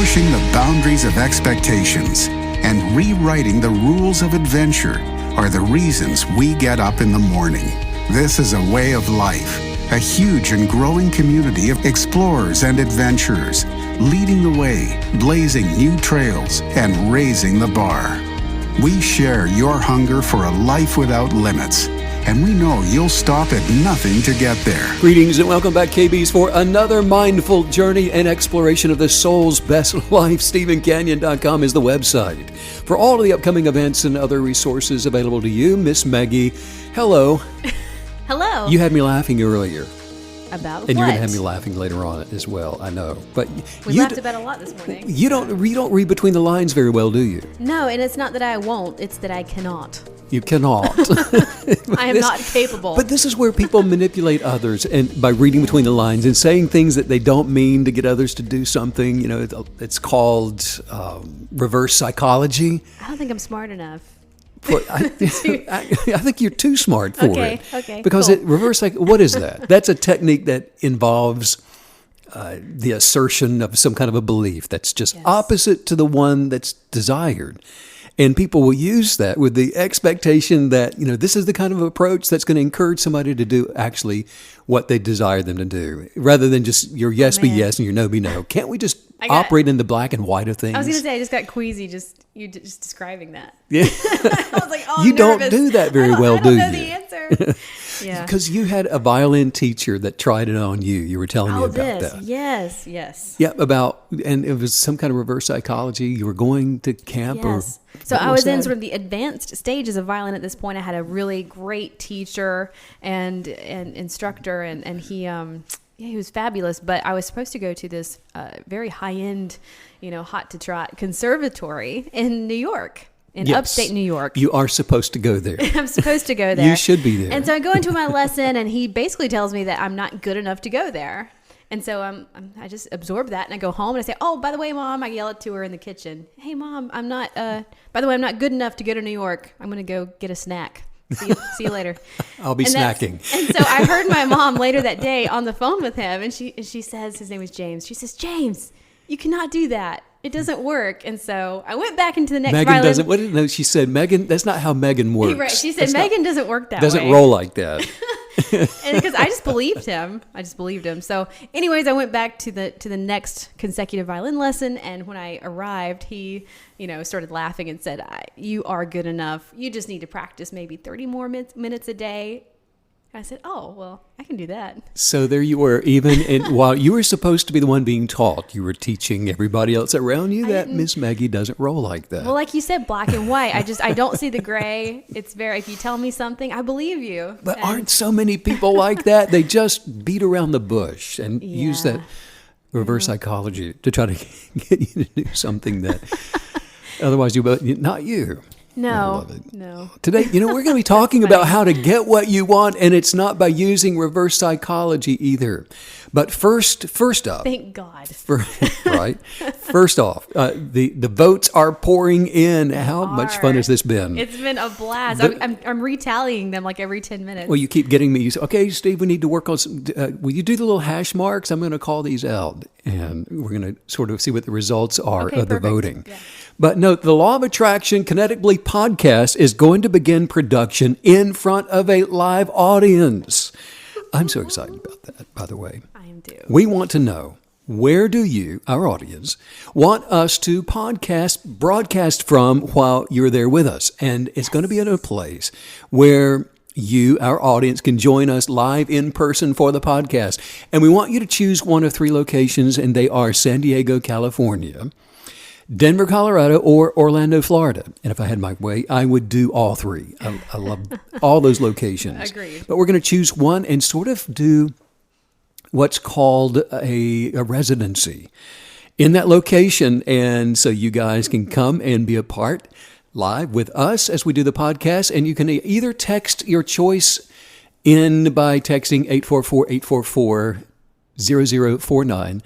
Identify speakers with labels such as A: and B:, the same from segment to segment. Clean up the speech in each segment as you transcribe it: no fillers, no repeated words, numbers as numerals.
A: pushing the boundaries of expectations, and rewriting the rules of adventure are the reasons we get up in the morning. This is a way of life, a huge and growing community of explorers and adventurers, leading the way, blazing new trails, and raising the bar. We share your hunger for a life without limits, and we know you'll stop at nothing to get there.
B: Greetings and welcome back, KBs, for another mindful journey and exploration of the soul's best life. StephenCanyon.com is the website for all of the upcoming events and other resources available to you. Miss Maggie, hello.
C: Hello.
B: You had me laughing earlier.
C: About
B: and
C: what?
B: you're going to have me laughing later on as well, I know. But
C: we laughed about a lot this morning.
B: You don't read between the lines very well, do you?
C: No, and it's not that I won't, it's that I cannot.
B: You cannot.
C: I am not capable.
B: But this is where people manipulate others, and by reading between the lines and saying things that they don't mean to get others to do something. You know, it's called reverse psychology.
C: I don't think I'm smart enough.
B: I think you're too smart for it.
C: Okay.
B: Because
C: Cool.
B: What is that? That's a technique that involves the assertion of some kind of a belief that's just opposite to the one that's desired. And people will use that with the expectation that, this is the kind of approach that's going to encourage somebody to do actually what they desire them to do, rather than just your yes be yes and your no be no. Can't we just operate in the black and white of things?
C: I was going to say, I just got queasy just describing that.
B: Yeah.
C: I was like, oh,
B: you
C: I'm
B: don't
C: nervous.
B: do that very well, do you?
C: I don't know the answer. Yeah.
B: Because you had a violin teacher that tried it on you. You were telling me about that.
C: Yes.
B: Yeah, and it was some kind of reverse psychology. You were going to camp
C: Yes. So I was in sort of the advanced stages of violin at this point. I had a really great teacher and instructor, and he was fabulous. But I was supposed to go to this very high-end, hot to trot conservatory in New York. In upstate New York.
B: You are supposed to go there.
C: I'm supposed to go there.
B: You should be there.
C: And so I go into my lesson, and he basically tells me that I'm not good enough to go there. And so I just absorb that, and I go home, and I say, oh, by the way, Mom, I yell it to her in the kitchen. Hey, Mom, I'm not good enough to go to New York. I'm going to go get a snack. See you later.
B: I'll be snacking.
C: And so I heard my mom later that day on the phone with him, and she says, his name was James. She says, James, you cannot do that. It doesn't work. And so I went back into the next
B: Megan
C: violin.
B: doesn't. What did no? She said, Megan. That's not how Megan works.
C: Right. She said, Megan doesn't work that way.
B: Doesn't roll like that.
C: And because I just believed him. So anyways, I went back to the next consecutive violin lesson. And when I arrived, he, started laughing and said, you are good enough. You just need to practice maybe 30 more minutes a day. I said, oh, well, I can do that.
B: So there you were, while you were supposed to be the one being taught, you were teaching everybody else around you that Miss Maggie doesn't roll like that.
C: Well, like you said, black and white. I don't see the gray. It's if you tell me something, I believe you.
B: But aren't so many people like that? They just beat around the bush and use that reverse psychology to try to get you to do something that otherwise not you.
C: No.
B: Today, we're going to be talking about how to get what you want, and it's not by using reverse psychology either. But first up,
C: thank God.
B: Right. First off, the votes are pouring in. How much fun has this been?
C: It's been a blast. I'm retallying them like every 10 minutes.
B: Well, you keep getting me. You say, okay, Steve, we need to work on some. Will you do the little hash marks? I'm going to call these out, and we're going to sort of see what the results are of the voting. Yeah. But note, the Law of Attraction Kinetically podcast is going to begin production in front of a live audience. I'm so excited about that, by the way.
C: I am too.
B: We want to know, where do you, our audience, want us to broadcast from while you're there with us? And it's going to be in a place where you, our audience, can join us live in person for the podcast. And we want you to choose one of 3 locations, and they are San Diego, California, Denver, Colorado, or Orlando, Florida. And if I had my way, I would do all 3. I love all those locations.
C: Agreed.
B: But we're going to choose one and sort of do what's called a residency in that location. And so you guys can come and be a part live with us as we do the podcast. And you can either text your choice in by texting 844-844-0049.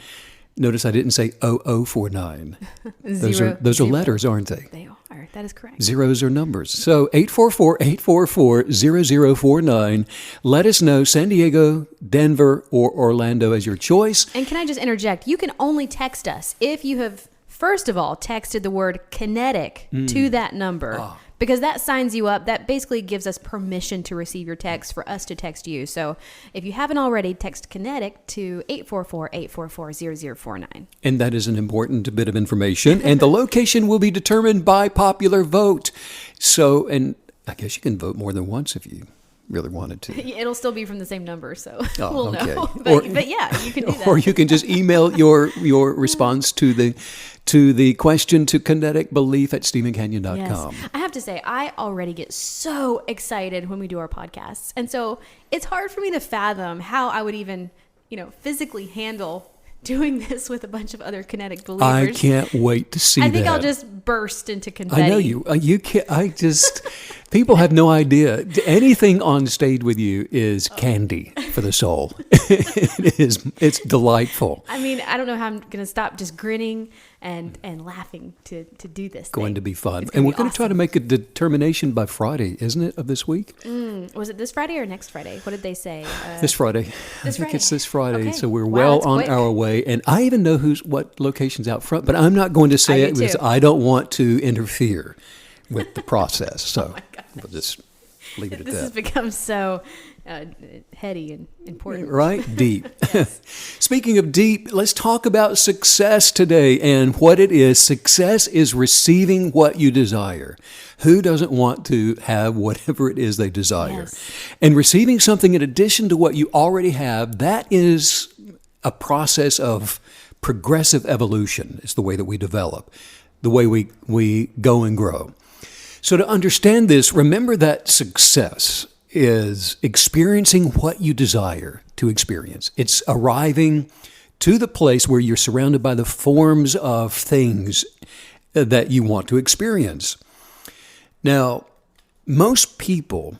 B: Notice I didn't say 0049. Those are letters, aren't they?
C: They are. That is correct.
B: Zeros are numbers. So 844-844-0049. Let us know San Diego, Denver, or Orlando as your choice.
C: And can I just interject? You can only text us if you have first of all texted the word kinetic to that number, because that signs you up. That basically gives us permission to receive your text, for us to text you. So if you haven't already, text kinetic to 844-844-0049.
B: And that is an important bit of information. And the location will be determined by popular vote. So, and I guess you can vote more than once if you really wanted to.
C: It'll still be from the same number, so we'll know.
B: Okay.
C: But yeah, you can do that.
B: Or you can just email your response to the question to kineticbelief@stephencanyon.com.
C: Yes. I have to say, I already get so excited when we do our podcasts. And so it's hard for me to fathom how I would even, physically handle doing this with a bunch of other Kinetic believers.
B: I can't wait to see that.
C: I think I'll just burst into confetti.
B: I know you. You can't. People have no idea. Anything on stage with you is candy for the soul. It's delightful.
C: I mean, I don't know how I'm going to stop just grinning and laughing to do this.
B: Going to be fun.
C: It's
B: And we're
C: be
B: going to try to make a determination by Friday, isn't it, of this week?
C: Was it this Friday or next Friday? What did they say?
B: This Friday.
C: This
B: I think it's this Friday.
C: Okay.
B: So we're
C: Wow,
B: well
C: that's
B: on
C: quick.
B: our way. And I even know what location's out front, but I'm not going to say
C: I
B: it
C: do
B: because
C: too.
B: I don't want to interfere with the process. So we'll just leave it at
C: This has
B: that.
C: become so heady and important.
B: Right? Deep. Speaking of deep, let's talk about success today and what it is. Success is receiving what you desire. Who doesn't want to have whatever it is they desire?
C: Yes.
B: And receiving something in addition to what you already have, that is a process of progressive evolution. It's the way that we develop, the way we go and grow. So to understand this, remember that success is experiencing what you desire to experience. It's arriving to the place where you're surrounded by the forms of things that you want to experience. Now, most people,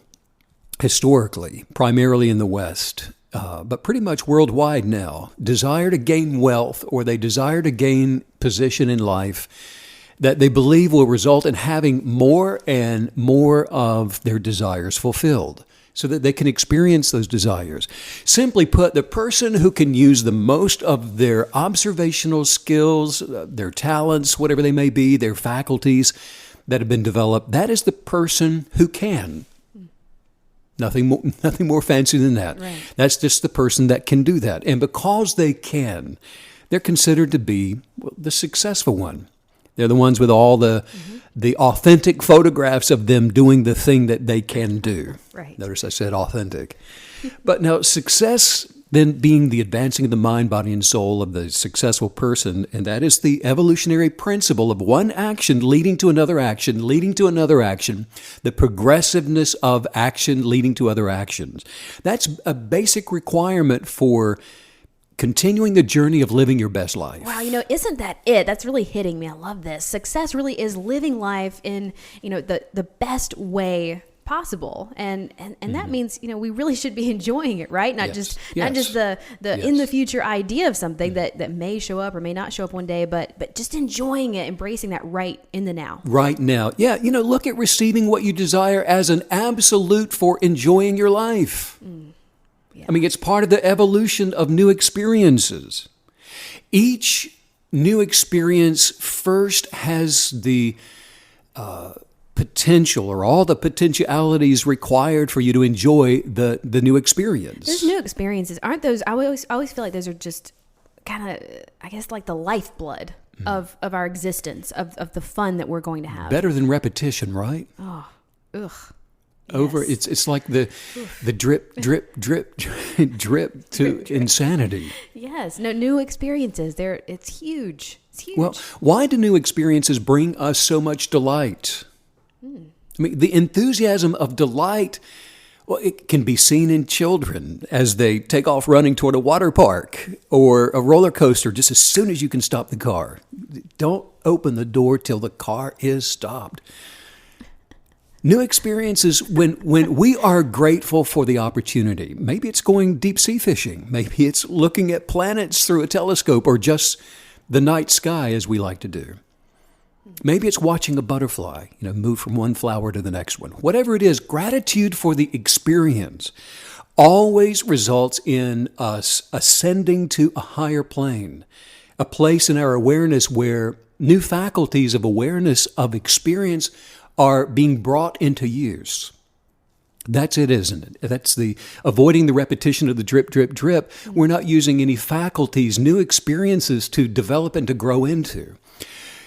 B: historically, primarily in the West, but pretty much worldwide now, desire to gain wealth, or they desire to gain position in life that they believe will result in having more and more of their desires fulfilled, so that they can experience those desires. Simply put, the person who can use the most of their observational skills, their talents, whatever they may be, their faculties that have been developed, that is the person who can. Nothing more fancy than that.
C: Right.
B: That's just the person that can do that. And because they can, they're considered to be the successful one. They're the ones with all the authentic photographs of them doing the thing that they can do.
C: Right.
B: Notice I said authentic. But now success then being the advancing of the mind, body, and soul of the successful person, and that is the evolutionary principle of one action leading to another action, leading to another action, the progressiveness of action leading to other actions. That's a basic requirement for continuing the journey of living your best life.
C: Wow, isn't that it? That's really hitting me. I love this. Success really is living life in, the best way possible. And that means, we really should be enjoying it, right? Not just the in the future idea of something that may show up or may not show up one day, but just enjoying it, embracing that right in the now.
B: Right now. Yeah, look at receiving what you desire as an absolute for enjoying your life.
C: Yeah.
B: I mean, it's part of the evolution of new experiences. Each new experience first has the potential, or all the potentialities required for you to enjoy the new experience.
C: Those new experiences, aren't those, I always feel like those are just kind of, I guess, like the lifeblood of our existence, of the fun that we're going to have.
B: Better than repetition, right?
C: Oh, ugh.
B: Over,
C: Yes.
B: it's like the drip, drip, drip, drip to insanity.
C: Yes, no, new experiences. It's huge. It's huge.
B: Well, why do new experiences bring us so much delight? I mean, the enthusiasm of delight, well, it can be seen in children as they take off running toward a water park or a roller coaster just as soon as you can stop the car. Don't open the door till the car is stopped. New experiences when we are grateful for the opportunity. Maybe it's going deep sea fishing. Maybe it's looking at planets through a telescope, or just the night sky, as we like to do. Maybe it's watching a butterfly, move from one flower to the next one. Whatever it is, gratitude for the experience always results in us ascending to a higher plane, a place in our awareness where new faculties of awareness, of experience are being brought into use. That's it, isn't it? That's the avoiding the repetition of the drip, drip, drip. We're not using any faculties, new experiences to develop and to grow into.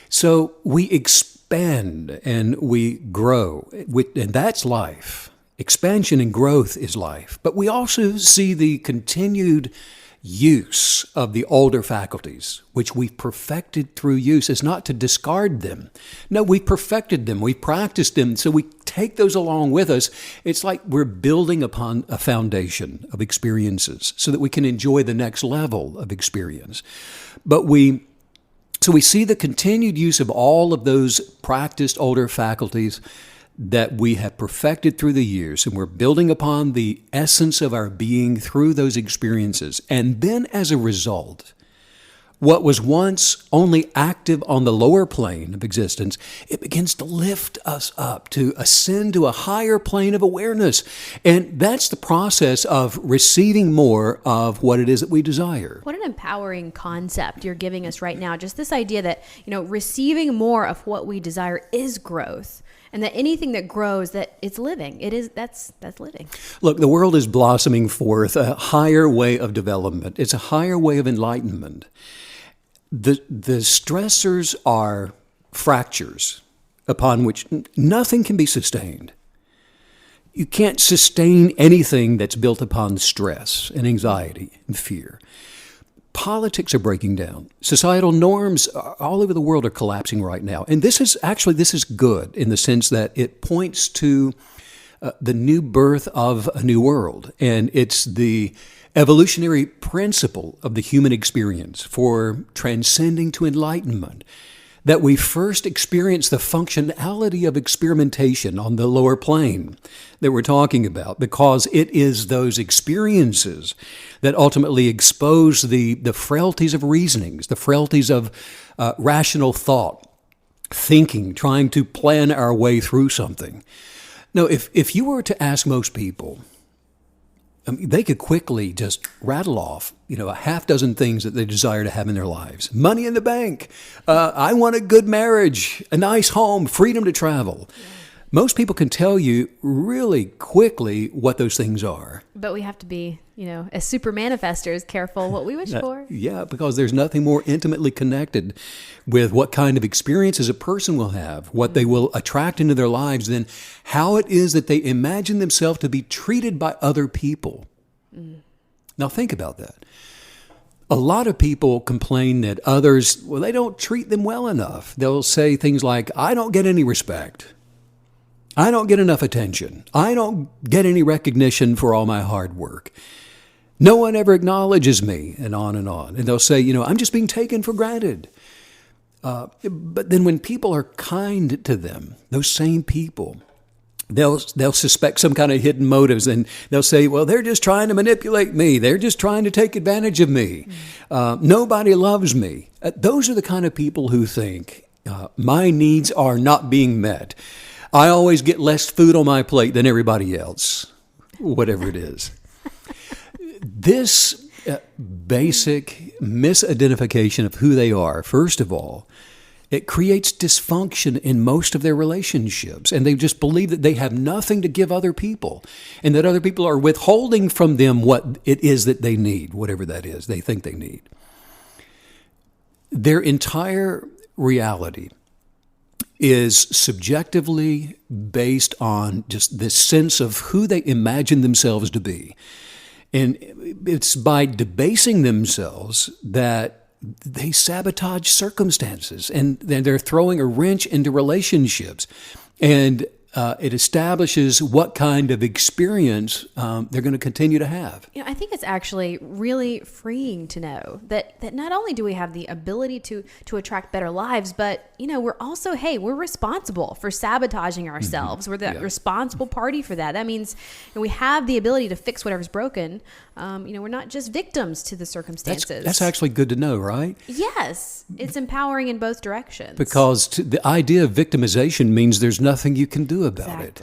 B: So we expand and we grow, and that's life. Expansion and growth is life. But we also see the continued use of the older faculties, which we've perfected through use, is not to discard them. No, we've perfected them. We've practiced them. So we take those along with us. It's like we're building upon a foundation of experiences so that we can enjoy the next level of experience. But we see the continued use of all of those practiced older faculties that we have perfected through the years, and we're building upon the essence of our being through those experiences. And then as a result, what was once only active on the lower plane of existence, it begins to lift us up, to ascend to a higher plane of awareness. And that's the process of receiving more of what it is that we desire.
C: What an empowering concept you're giving us right now. Just this idea that, receiving more of what we desire is growth. And that anything that grows, that it's living. That's living.
B: Look, the world is blossoming forth a higher way of development. It's a higher way of enlightenment. The stressors are fractures upon which nothing can be sustained. You can't sustain anything that's built upon stress and anxiety and fear. Politics are breaking down. Societal norms all over the world are collapsing right now. And this is good in the sense that it points to the new birth of a new world. And it's the evolutionary principle of the human experience for transcending to enlightenment, that we first experience the functionality of experimentation on the lower plane that we're talking about, because it is those experiences that ultimately expose the frailties of reasonings, the frailties of rational thought, thinking, trying to plan our way through something. Now, if you were to ask most people, they could quickly just rattle off, a half dozen things that they desire to have in their lives. Money in the bank. I want a good marriage, a nice home, freedom to travel. Yeah. Most people can tell you really quickly what those things are.
C: But we have to be, as super manifestors, careful what we wish for.
B: Yeah, because there's nothing more intimately connected with what kind of experiences a person will have, what they will attract into their lives, than how it is that they imagine themselves to be treated by other people. Now think about that. A lot of people complain that others, they don't treat them well enough. They'll say things like, I don't get any respect. I don't get enough attention. I don't get any recognition for all my hard work. No one ever acknowledges me, and on and on. And they'll say, I'm just being taken for granted. But then when people are kind to them, those same people, they'll suspect some kind of hidden motives, and they'll say, well, they're just trying to manipulate me. They're just trying to take advantage of me. Nobody loves me. Those are the kind of people who think my needs are not being met. I always get less food on my plate than everybody else, whatever it is. This basic misidentification of who they are, first of all, it creates dysfunction in most of their relationships. And they just believe that they have nothing to give other people, and that other people are withholding from them what it is that they need, whatever that is they think they need. Their entire reality is subjectively based on just this sense of who they imagine themselves to be. And it's by debasing themselves that they sabotage circumstances, and they're throwing a wrench into relationships. And it establishes what kind of experience they're going to continue to have.
C: I think it's actually really freeing to know that not only do we have the ability to attract better lives, but we're also, we're responsible for sabotaging ourselves. We're the responsible party for that. That means we have the ability to fix whatever's broken. We're not just victims to the circumstances.
B: That's actually good to know, right?
C: Yes, it's empowering in both directions.
B: Because the idea of victimization means there's nothing you can do about it.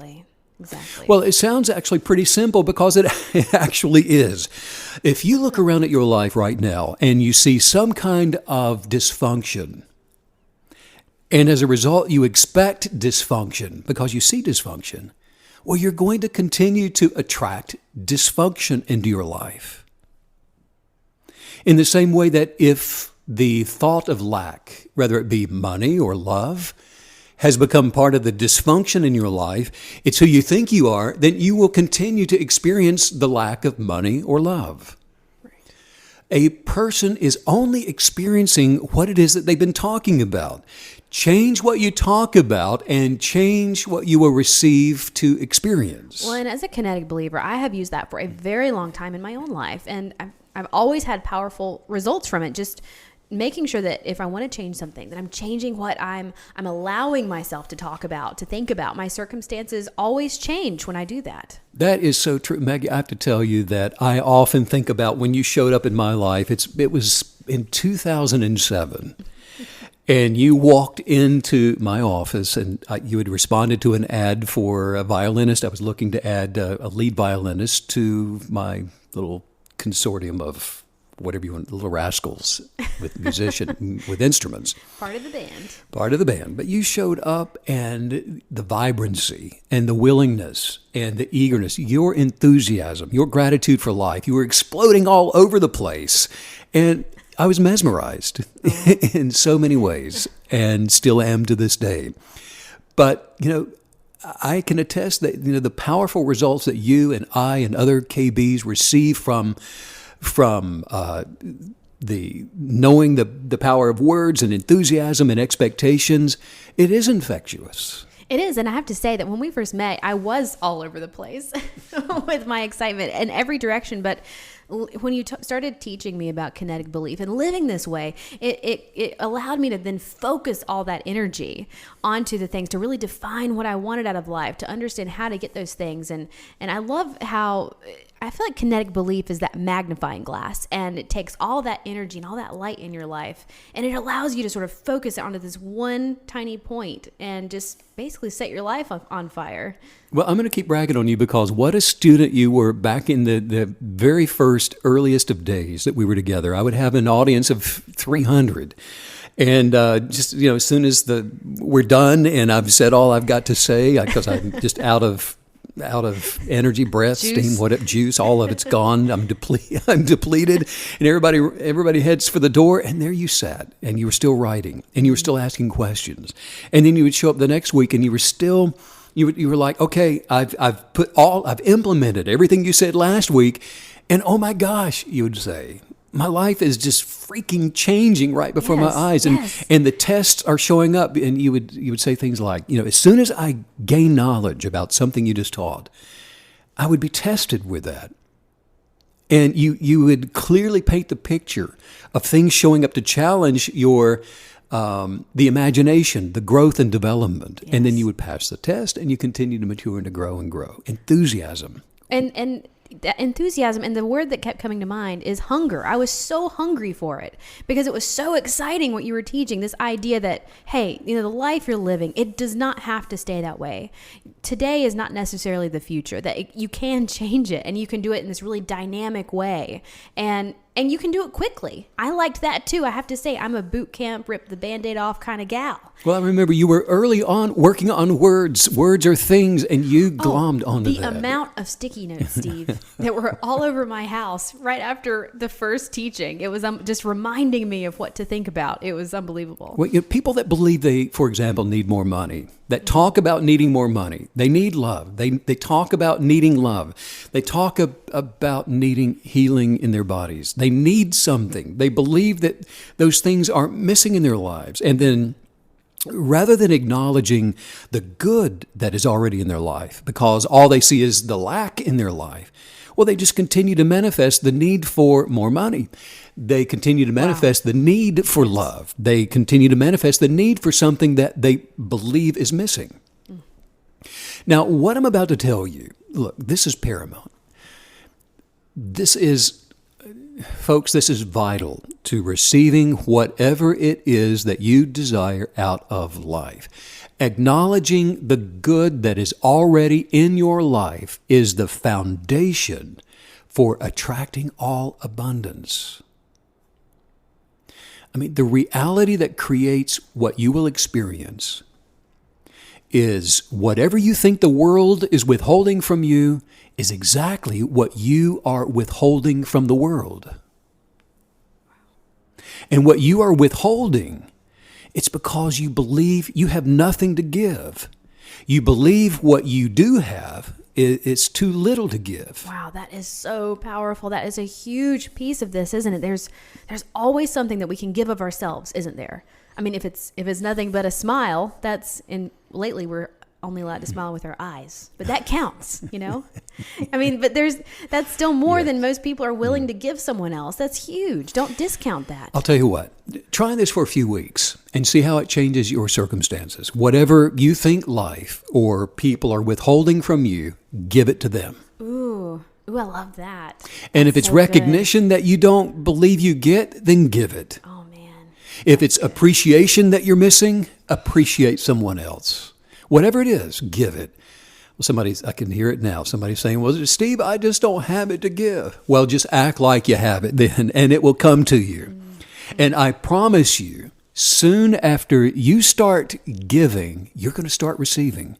C: Exactly.
B: Well, it sounds actually pretty simple, because it actually is. If you look around at your life right now and you see some kind of dysfunction, And as a result, you expect dysfunction because you see dysfunction. Well, you're going to continue to attract dysfunction into your life. In the same way that if the thought of lack, whether it be money or love, has become part of the dysfunction in your life, it's who you think you are, then you will continue to experience the lack of money or love. Right. A person is only experiencing what it is that they've been talking about. Change what you talk about and change what you will receive to experience.
C: Well, and as a kinetic believer, I have used that for a very long time in my own life. And I've always had powerful results from it. Just making sure that if I want to change something, that I'm changing what I'm allowing myself to talk about, to think about. My circumstances always change when I do that.
B: That is so true. Maggie, I have to tell you that I often think about when you showed up in my life. It was in 2007. And you walked into my office and you had responded to an ad for a violinist. I was looking to add a lead violinist to my little consortium of whatever you want, little rascals with with instruments.
C: Part of the band.
B: Part of the band. But you showed up and the vibrancy and the willingness and the eagerness, your enthusiasm, your gratitude for life, you were exploding all over the place. And I was mesmerized in so many ways and still am to this day. But, I can attest that, the powerful results that you and I and other KBs receive from the knowing the power of words and enthusiasm and expectations, it is infectious.
C: It is. And I have to say that when we first met, I was all over the place with my excitement in every direction. But when you started teaching me about kinetic belief and living this way, it allowed me to then focus all that energy onto the things, to really define what I wanted out of life, to understand how to get those things. And I love how I feel like kinetic belief is that magnifying glass, and it takes all that energy and all that light in your life, and it allows you to sort of focus onto this one tiny point and just basically set your life on fire.
B: Well, I'm going to keep bragging on you because what a student you were back in the very first, earliest of days that we were together. I would have an audience of 300. And just, as soon as we're done and I've said all I've got to say, because I'm just out of energy, breath,
C: juice.
B: Steam, juice, all of it's gone. I'm depleted, and everybody heads for the door, and there you sat, and you were still writing, and you were still asking questions, and then you would show up the next week, and you were still. You were like, okay, I've implemented everything you said last week, and oh my gosh, you would say, my life is just freaking changing right before my eyes, and the tests are showing up, and you would say things like, as soon as I gain knowledge about something you just taught, I would be tested with that. And you would clearly paint the picture of things showing up to challenge your the imagination, the growth and development. Yes. And then you would pass the test and you continue to mature and to grow and grow. Enthusiasm. And that enthusiasm, and the word that kept coming to mind is hunger. I was so hungry for it because it was so exciting what you were teaching, this idea that, hey, the life you're living, it does not have to stay that way. Today is not necessarily the future, that you can change it and you can do it in this really dynamic way. And you can do it quickly. I liked that too. I have to say, I'm a boot camp, rip the Band-Aid off kind of gal. Well, I remember you were early on working on words. Words are things, and you glommed onto that.
C: The amount of sticky notes, Steve, that were all over my house right after the first teaching. It was just reminding me of what to think about. It was unbelievable.
B: Well, people that believe they, for example, need more money, that talk about needing more money, they need love. They talk about needing love. They talk about needing healing in their bodies. They need something. They believe that those things are missing in their lives. And then rather than acknowledging the good that is already in their life, because all they see is the lack in their life, well, they just continue to manifest the need for more money. They continue to manifest the need for love. They continue to manifest the need for something that they believe is missing. Now, what I'm about to tell you, look, this is paramount. Folks, this is vital to receiving whatever it is that you desire out of life. Acknowledging the good that is already in your life is the foundation for attracting all abundance. I mean, the reality that creates what you will experience is whatever you think the world is withholding from you is exactly what you are withholding from the world. And what you are withholding, it's because you believe you have nothing to give. You believe what you do have, it's too little to give.
C: Wow, that is so powerful. That is a huge piece of this, isn't it? There's always something that we can give of ourselves, isn't there? I mean, if it's nothing but a smile, lately we're only allowed to smile with our eyes, but that counts, you know? I mean, but that's still more than most people are willing to give someone else. That's huge. Don't discount that.
B: I'll tell you what, try this for a few weeks and see how it changes your circumstances. Whatever you think life or people are withholding from you, give it to them.
C: Ooh, I love that.
B: And if it's
C: so
B: recognition that you don't believe you get, then give it.
C: Oh, man.
B: If it's appreciation that you're missing, appreciate someone else. Whatever it is, give it. Well, I can hear it now. Somebody's saying, well, Steve, I just don't have it to give. Well, just act like you have it then, and it will come to you. And I promise you, soon after you start giving, you're going to start receiving.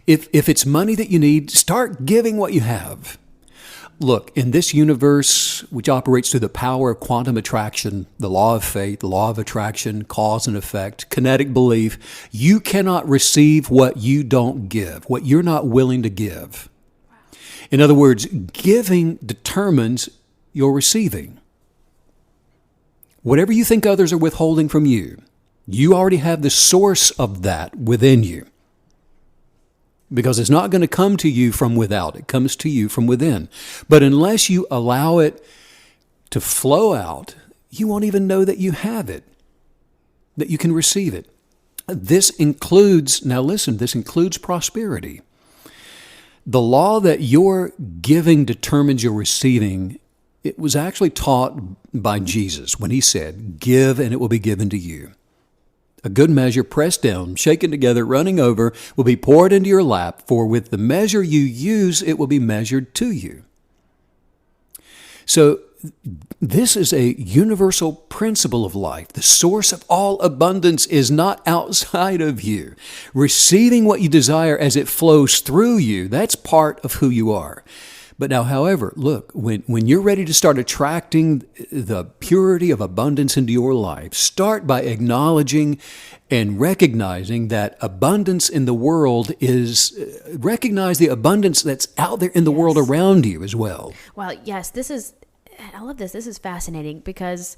B: If it's money that you need, start giving what you have. Look, in this universe, which operates through the power of quantum attraction, the law of fate, the law of attraction, cause and effect, kinetic belief, you cannot receive what you don't give, what you're not willing to give. In other words, giving determines your receiving. Whatever you think others are withholding from you, you already have the source of that within you. Because it's not going to come to you from without. It comes to you from within. But unless you allow it to flow out, you won't even know that you have it, that you can receive it. This includes prosperity. The law that your giving determines your receiving, it was actually taught by Jesus when he said, give and it will be given to you. A good measure, pressed down, shaken together, running over, will be poured into your lap, for with the measure you use, it will be measured to you. So this is a universal principle of life. The source of all abundance is not outside of you. Receiving what you desire as it flows through you, that's part of who you are. But now, however, look, when you're ready to start attracting the purity of abundance into your life, start by acknowledging and recognizing that abundance in the world recognize the abundance that's out there in the world around you as well.
C: Well, yes, I love this. This is fascinating because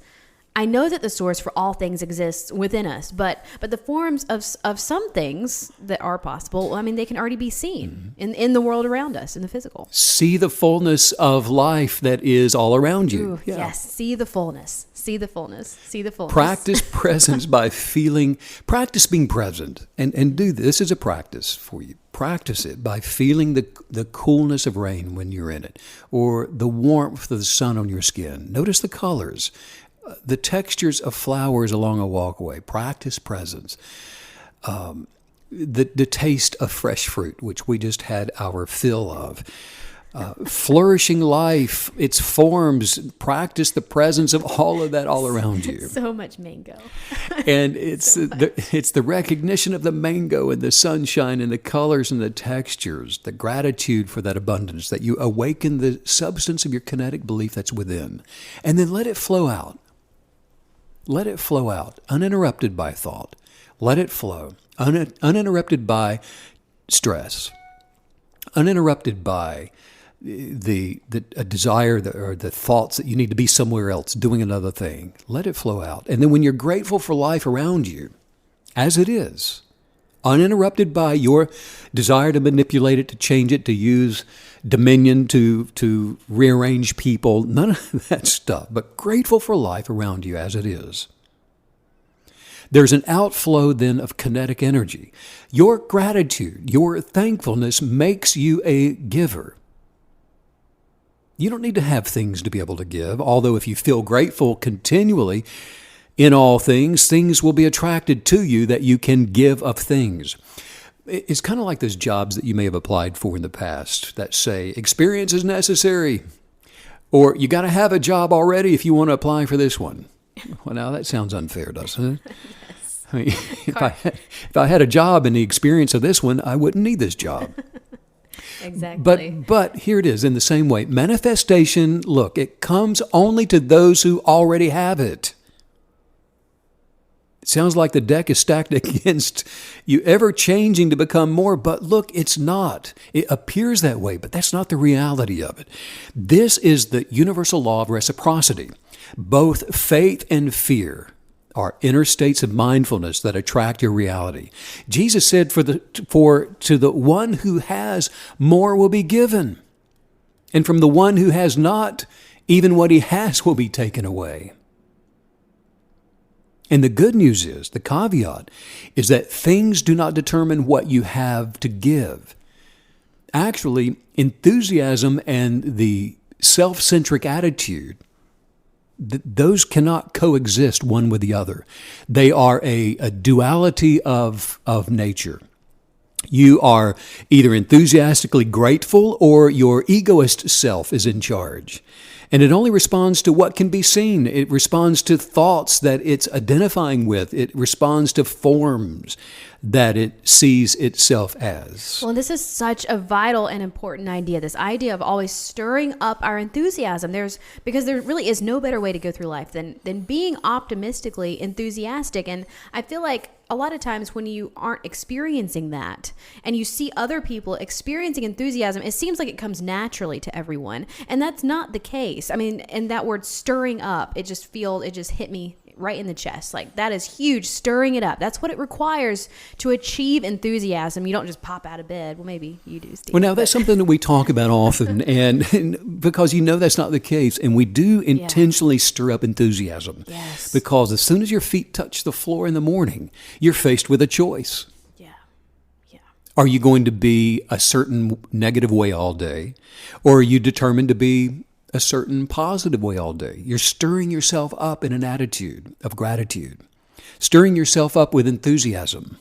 C: I know that the source for all things exists within us, but the forms of some things that are possible, I mean, they can already be seen in the world around us, in the physical. See
B: the fullness of life that is all around you.
C: Ooh, yes, see the fullness. See the fullness. See the fullness.
B: Practice presence by practice being present. And do this is a practice for you. Practice it by feeling the coolness of rain when you're in it, or the warmth of the sun on your skin. Notice the colors. The textures of flowers along a walkway. Practice presence. The taste of fresh fruit, which we just had our fill of. Flourishing life, its forms. Practice the presence of all of that all around you.
C: So much mango.
B: And it's the recognition of the mango and the sunshine and the colors and the textures, the gratitude for that abundance, that you awaken the substance of your kinetic belief that's within. And then let it flow out. Let it flow out, uninterrupted by thought. Let it flow, uninterrupted by stress, uninterrupted by a desire or the thoughts that you need to be somewhere else, doing another thing. Let it flow out. And then when you're grateful for life around you, as it is, uninterrupted by your desire to manipulate it, to change it, to use dominion, to rearrange people, none of that stuff, but grateful for life around you as it is. There's an outflow then of kinetic energy. Your gratitude, your thankfulness makes you a giver. You don't need to have things to be able to give, although if you feel grateful continually in all things, things will be attracted to you that you can give of things. It's kind of like those jobs that you may have applied for in the past that say, experience is necessary, or you got to have a job already if you want to apply for this one. Well, now that sounds unfair, doesn't it?
C: Yes.
B: I mean, if I had a job and the experience of this one, I wouldn't need this job.
C: Exactly.
B: But here it is in the same way. Manifestation, look, it comes only to those who already have it. It sounds like the deck is stacked against you ever changing to become more, but look, it's not. It appears that way, but that's not the reality of it. This is the universal law of reciprocity. Both faith and fear are inner states of mindfulness that attract your reality. Jesus said, to the one who has, more will be given. And from the one who has not, even what he has will be taken away. And the good news is, the caveat, is that things do not determine what you have to give. Actually, enthusiasm and the self-centric attitude, those cannot coexist one with the other. They are a duality of nature. You are either enthusiastically grateful or your egoist self is in charge. And it only responds to what can be seen. It responds to thoughts that it's identifying with. It responds to forms that it sees itself as.
C: Well, this is such a vital and important idea, this idea of always stirring up our enthusiasm. Because there really is no better way to go through life than being optimistically enthusiastic. And I feel like a lot of times when you aren't experiencing that and you see other people experiencing enthusiasm, it seems like it comes naturally to everyone. And that's not the case. I mean, and that word stirring up, it just hit me right in the chest. Like, that is huge, stirring it up. That's what it requires to achieve enthusiasm. You don't just pop out of bed. Well, maybe you do, Steve.
B: Well, now that's something that we talk about often, and because that's not the case, and we do intentionally stir up enthusiasm.
C: Yes.
B: Because as soon as your feet touch the floor in the morning, you're faced with a choice.
C: Yeah.
B: Are you going to be a certain negative way all day, or are you determined to be a certain positive way all day? You're stirring yourself up in an attitude of gratitude, stirring yourself up with enthusiasm.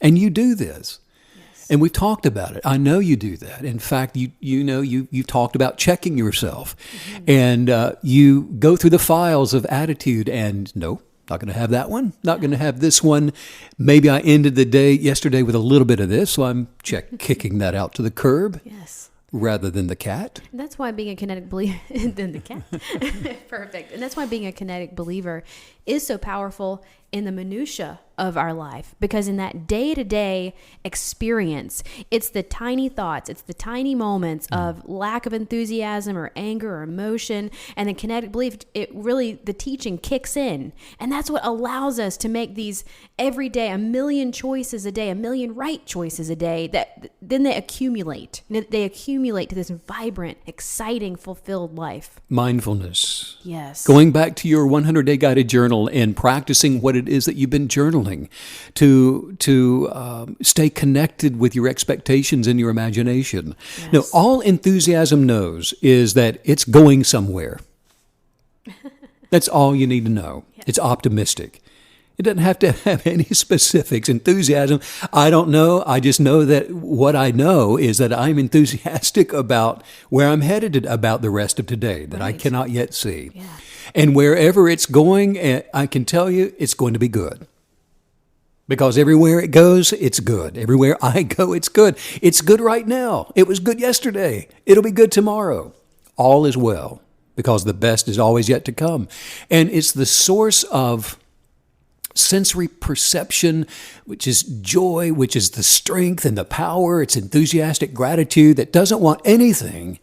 B: And you do this. Yes. And we've talked about it. I know you do that. In fact, you've talked about checking yourself. Mm-hmm. And you go through the files of attitude and no, not going to have that one, not going to have this one. Maybe I ended the day yesterday with a little bit of this, so I'm kicking that out to the curb.
C: Yes.
B: Rather than the cat.
C: And that's why being a kinetic believer than the cat. Perfect. And that's why being a kinetic believer is so powerful in the minutia of our life, because in that day-to-day experience, it's the tiny thoughts, it's the tiny moments of lack of enthusiasm or anger or emotion, and the kinetic belief, the teaching kicks in, and that's what allows us to make these every day, 1 million choices a day, 1 million right choices a day, that then they accumulate to this vibrant, exciting, fulfilled life.
B: Mindfulness.
C: Yes.
B: Going back to your 100-day guided journal and practicing what it is that you've been journaling, to stay connected with your expectations and your imagination.
C: Yes.
B: Now, all enthusiasm knows is that it's going somewhere. That's all you need to know. Yes. It's optimistic. It doesn't have to have any specifics. Enthusiasm, I don't know. I just know that what I know is that I'm enthusiastic about where I'm headed, about the rest of today that I cannot yet see. Yeah. And wherever it's going, I can tell you it's going to be good. Because everywhere it goes, it's good. Everywhere I go, it's good. It's good right now. It was good yesterday. It'll be good tomorrow. All is well, because the best is always yet to come. And it's the source of sensory perception, which is joy, which is the strength and the power. It's enthusiastic gratitude that doesn't want anything.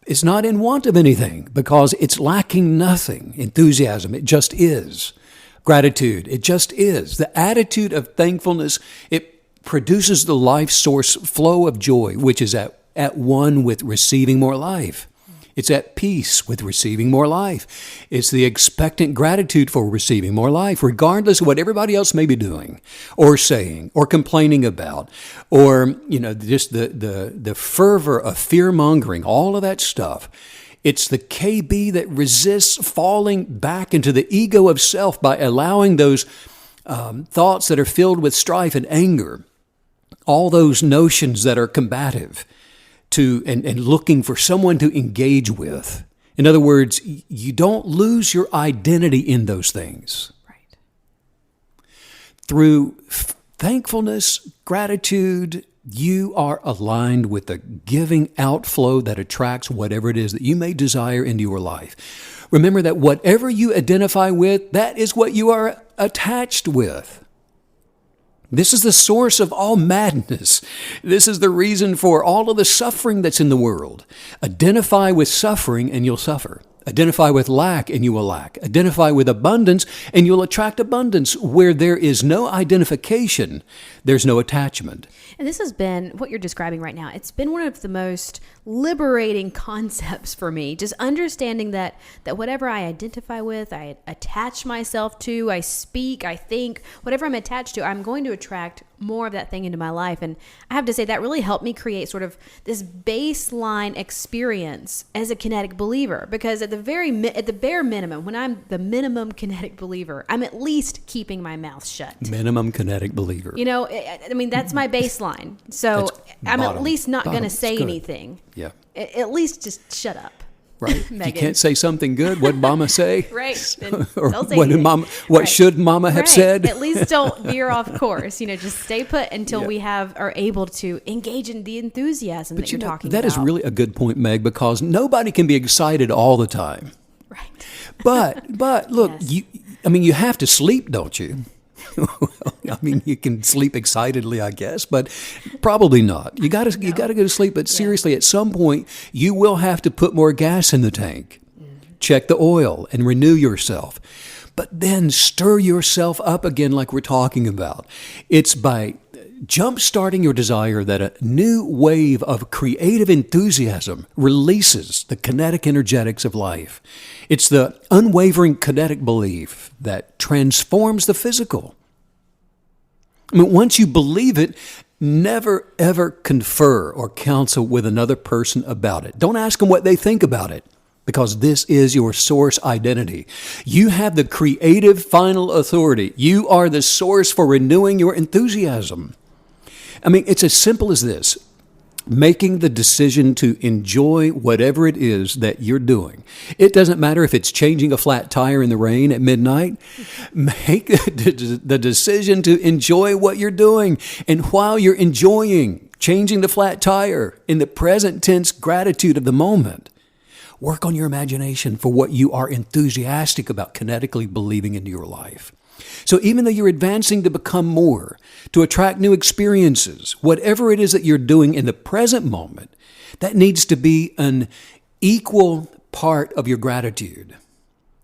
B: It's not in want of anything because it's lacking nothing. Enthusiasm, it just is. Gratitude, it just is. The attitude of thankfulness, it produces the life source flow of joy, which is at one with receiving more life. It's at peace with receiving more life. It's the expectant gratitude for receiving more life, regardless of what everybody else may be doing or saying or complaining about, or just the fervor of fear-mongering, all of that stuff. It's the KB that resists falling back into the ego of self by allowing those thoughts that are filled with strife and anger, all those notions that are combative, and looking for someone to engage with. In other words, you don't lose your identity in those things.
C: Right.
B: Through thankfulness, gratitude, you are aligned with the giving outflow that attracts whatever it is that you may desire into your life. Remember that whatever you identify with, that is what you are attached with. This is the source of all madness. This is the reason for all of the suffering that's in the world. Identify with suffering and you'll suffer. Identify with lack and you will lack. Identify with abundance and you'll attract abundance. Where there is no identification, there's no attachment.
C: And this has been what you're describing right now. It's been one of the most liberating concepts for me. Just understanding that whatever I identify with, I attach myself to, I speak, I think, whatever I'm attached to, I'm going to attract more of that thing into my life. And I have to say that really helped me create sort of this baseline experience as a kinetic believer, because at the bare minimum, when I'm the minimum kinetic believer, I'm at least keeping my mouth shut.
B: Minimum kinetic believer.
C: You know, I mean, that's my baseline. So I'm at least not going to say anything.
B: Yeah.
C: At least just shut up.
B: Right. If you can't say something good, what did Mama say?
C: Right. Then
B: or
C: don't say
B: what did
C: anything.
B: What should Mama have said?
C: At least don't veer off course. You know, just stay put until we are able to engage in the enthusiasm that you're talking about.
B: That is really a good point, Meg, because nobody can be excited all the time.
C: Right.
B: But look,
C: Yes.
B: you have to sleep, don't you? I mean, you can sleep excitedly, I guess, but probably not. You got to go to sleep. But seriously, at some point, you will have to put more gas in the tank, check the oil, and renew yourself. But then stir yourself up again, like we're talking about. It's by jump-starting your desire that a new wave of creative enthusiasm releases the kinetic energetics of life. It's the unwavering kinetic belief that transforms the physical. I mean, once you believe it, never ever confer or counsel with another person about it. Don't ask them what they think about it, because this is your source identity. You have the creative final authority. You are the source for renewing your enthusiasm. I mean, it's as simple as this. Making the decision to enjoy whatever it is that you're doing. It doesn't matter if it's changing a flat tire in the rain at midnight. Make the decision to enjoy what you're doing. And while you're enjoying changing the flat tire, in the present tense gratitude of the moment, work on your imagination for what you are enthusiastic about kinetically believing into your life. So even though you're advancing to become more, to attract new experiences, whatever it is that you're doing in the present moment, that needs to be an equal part of your gratitude.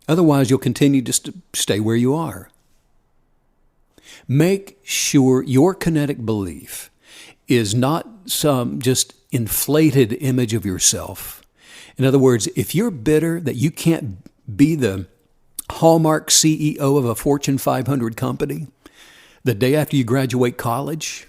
B: Otherwise, you'll continue to stay where you are. Make sure your kinetic belief is not some just inflated image of yourself. In other words, if you're bitter that you can't be the Hallmark CEO of a Fortune 500 company the day after you graduate college,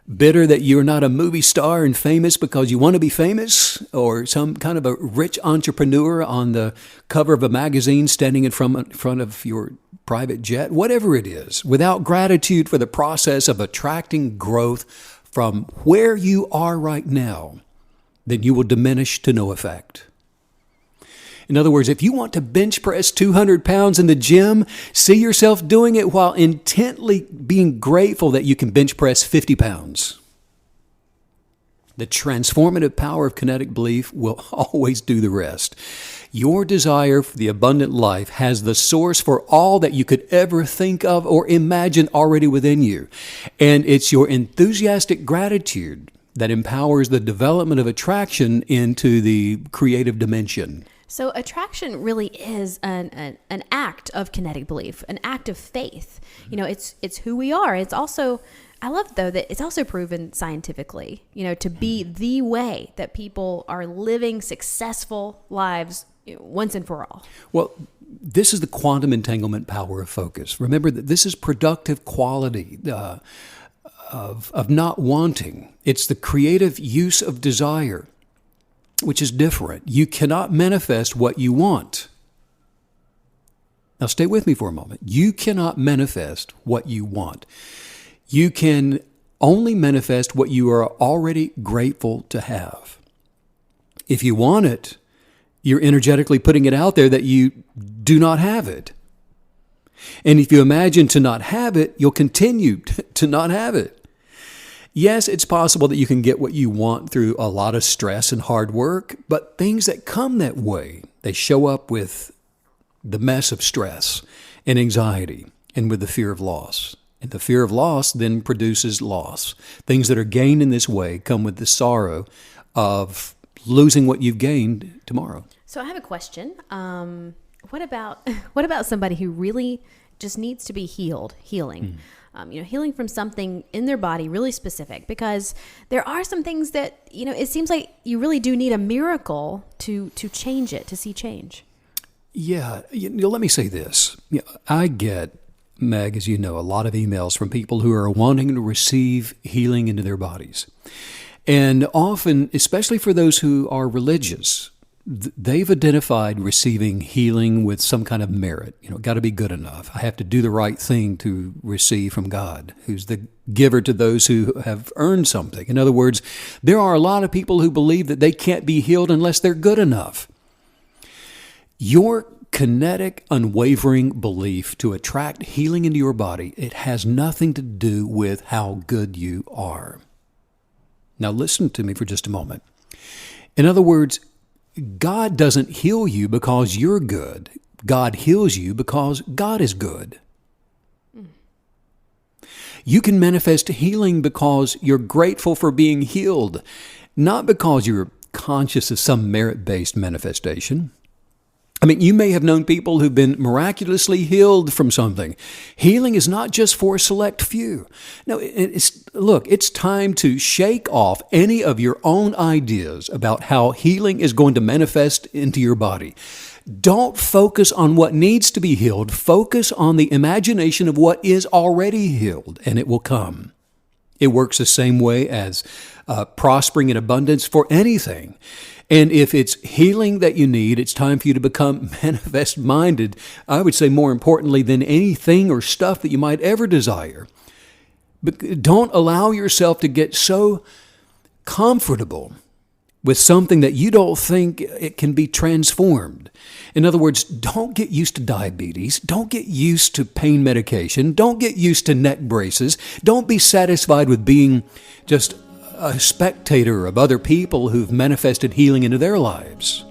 B: bitter that you're not a movie star and famous because you want to be famous, or some kind of a rich entrepreneur on the cover of a magazine standing in front of your private jet, whatever it is, without gratitude for the process of attracting growth from where you are right now, then you will diminish to no effect. In other words, if you want to bench press 200 pounds in the gym, see yourself doing it while intently being grateful that you can bench press 50 pounds. The transformative power of kinetic belief will always do the rest. Your desire for the abundant life has the source for all that you could ever think of or imagine already within you. And it's your enthusiastic gratitude that empowers the development of attraction into the creative dimension.
C: So attraction really is an act of kinetic belief, an act of faith. You know, it's who we are. It's also, I love though that it's also proven scientifically, you know, to be the way that people are living successful lives once and for all.
B: Well, this is the quantum entanglement power of focus. Remember that this is productive quality of not wanting. It's the creative use of desire, which is different. You cannot manifest what you want. Now stay with me for a moment. You cannot manifest what you want. You can only manifest what you are already grateful to have. If you want it, You're energetically putting it out there that you do not have it. And if you imagine to not have it, you'll continue to not have it. Yes, it's possible that you can get what you want through a lot of stress and hard work, but things that come that way, they show up with the mess of stress and anxiety and with the fear of loss. And the fear of loss then produces loss. Things that are gained in this way come with the sorrow of losing what you've gained tomorrow.
C: So I have a question. What about somebody who really just needs to be healing? Healing from something in their body, really specific, because there are some things that, it seems like you really do need a miracle to change it, to see change.
B: Yeah. Let me say this. I get, Meg, as you know, a lot of emails from people who are wanting to receive healing into their bodies. And often, especially for those who are religious, they've identified receiving healing with some kind of merit. Got to be good enough. I have to do the right thing to receive from God, who's the giver to those who have earned something. In other words, there are a lot of people who believe that they can't be healed unless they're good enough. Your kinetic, unwavering belief to attract healing into your body, it has nothing to do with how good you are. Now listen to me for just a moment. In other words, God doesn't heal you because you're good. God heals you because God is good. You can manifest healing because you're grateful for being healed, not because you're conscious of some merit-based manifestation. You may have known people who've been miraculously healed from something. Healing is not just for a select few. No, it's time to shake off any of your own ideas about how healing is going to manifest into your body. Don't focus on what needs to be healed. Focus on the imagination of what is already healed, and it will come. It works the same way as prospering in abundance for anything. And if it's healing that you need, it's time for you to become manifest-minded, I would say more importantly than anything or stuff that you might ever desire. But don't allow yourself to get so comfortable with something that you don't think it can be transformed. In other words, don't get used to diabetes. Don't get used to pain medication. Don't get used to neck braces. Don't be satisfied with being just a spectator of other people who've manifested healing into their lives.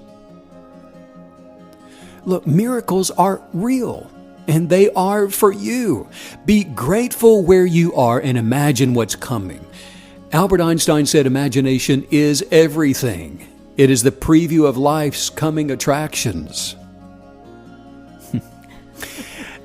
B: Look, miracles are real, and they are for you. Be grateful where you are and imagine what's coming. Albert Einstein said imagination is everything. It is the preview of life's coming attractions.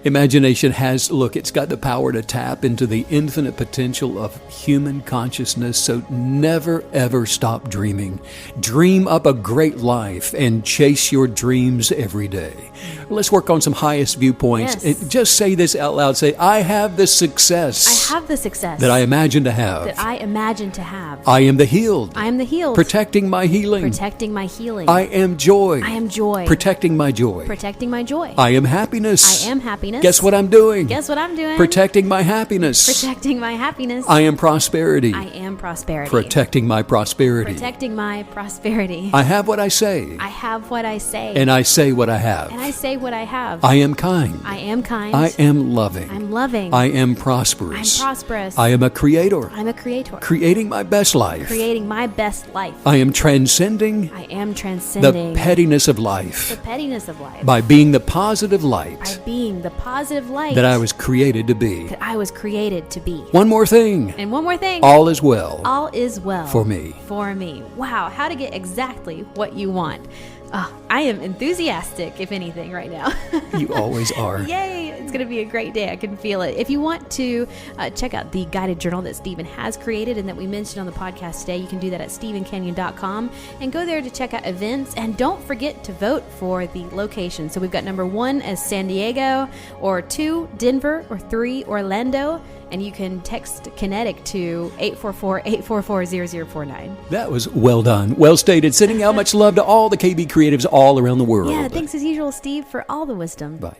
B: Imagination it's got the power to tap into the infinite potential of human consciousness, so never ever stop dreaming. Dream up a great life and chase your dreams every day. Let's work on some highest viewpoints.
C: Yes.
B: Just say this out loud. Say, I have the success.
C: I have the success
B: that I imagine to have.
C: That I imagine to have.
B: I am the healed.
C: I am the healed.
B: Protecting my healing.
C: Protecting my healing.
B: I am joy.
C: I am joy.
B: Protecting my joy.
C: Protecting my joy.
B: I am happiness.
C: I am happiness.
B: Guess what I'm doing?
C: Guess what I'm doing?
B: Protecting my happiness.
C: Protecting my happiness.
B: I am prosperity.
C: I am prosperity.
B: Protecting my prosperity.
C: Protecting my prosperity.
B: I have what I say.
C: I have what I say.
B: And I say what I have.
C: And I say what I have.
B: I am kind.
C: I am kind.
B: I am loving.
C: I'm loving.
B: I am prosperous.
C: I'm prosperous.
B: I am a creator.
C: I'm a creator.
B: Creating my best life.
C: Creating my best life.
B: I am transcending.
C: I am transcending
B: the pettiness of life.
C: The pettiness of life.
B: By being the positive light.
C: By being the positive light.
B: That I was created to be.
C: That I was created to be.
B: One more thing.
C: And one more thing.
B: All is well.
C: All is well.
B: For me.
C: For me. Wow. How to get exactly what you want. I am enthusiastic, if anything, right now.
B: You always are.
C: Yay! It's going to be a great day. I can feel it. If you want to check out the guided journal that Stephen has created and that we mentioned on the podcast today, you can do that at stephencanyon.com and go there to check out events. And don't forget to vote for the location. So we've got number 1 as San Diego, or 2, Denver, or 3, Orlando. And you can text Kinetic to 844-844-0049.
B: That was well done. Well stated. Sending out much love to all the KB creatives all around the world.
C: Yeah, thanks as usual, Steve, for all the wisdom.
B: Bye.